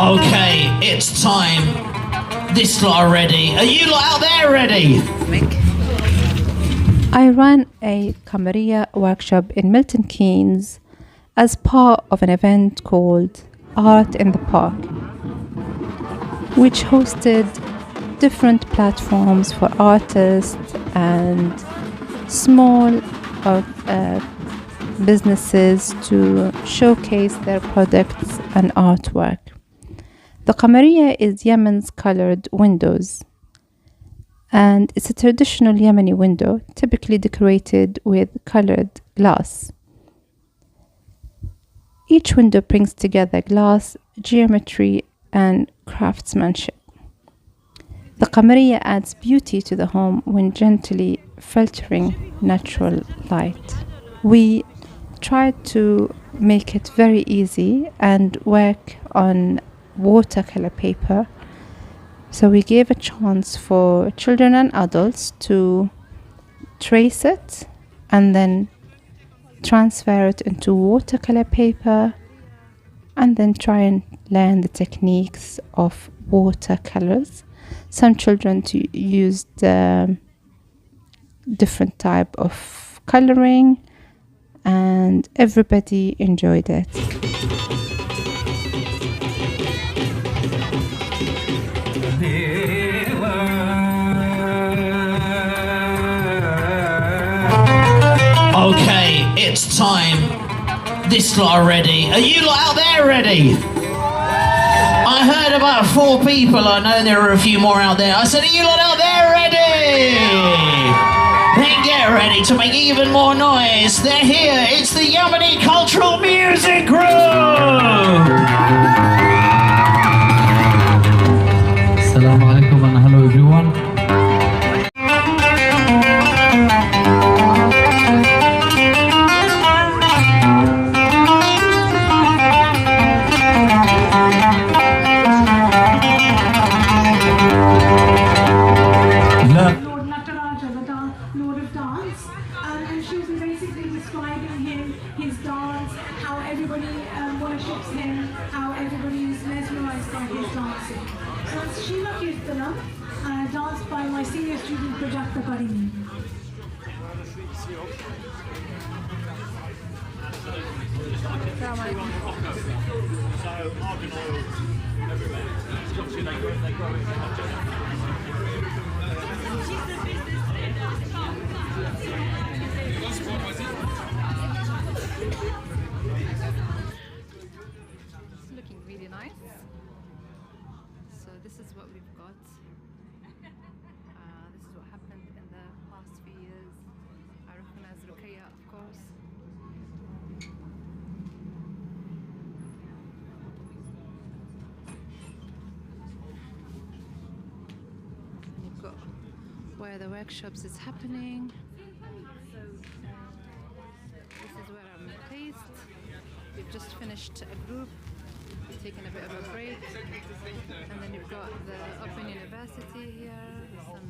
Okay, it's time. This lot are ready. Are you lot out there ready? I ran a Qamaria workshop in Milton Keynes as part of an event called Art in the Park, which hosted different platforms for artists and small businesses to showcase their products and artwork. The Qamaria is Yemen's colored windows, and it's a traditional Yemeni window typically decorated with colored glass. Each window brings together glass, geometry, and craftsmanship. The Qamaria adds beauty to the home when gently filtering natural light. We tried to make it very easy and work on watercolor paper. So we gave a chance for children and adults to trace it and then transfer it into watercolor paper and then try and learn the techniques of watercolors. Some children used different type of coloring, and everybody enjoyed it. Okay, it's time. This lot are ready. Are you lot out there ready? I heard about 4 people. I know there are a few more out there. I said, are you lot out there ready? Then get ready to make even more noise. They're here. It's the Yemeni Cultural Music Group. Assalamu alaikum and hello everyone. Lord of Dance, and she'll be basically describing his dance, how everybody worships him, how everybody is mesmerized by his dancing. So it's Sheila Kirtanam, danced by my senior student Prajakta Karimi. Looking really nice. So this is what we've got. This is what happened in the past few years. I recognize Ruqayya, of course. And you've got where the workshops is happening. This is where I'm placed. We've just finished a group, we've taken a bit of a break, and then you've got the Open University here, some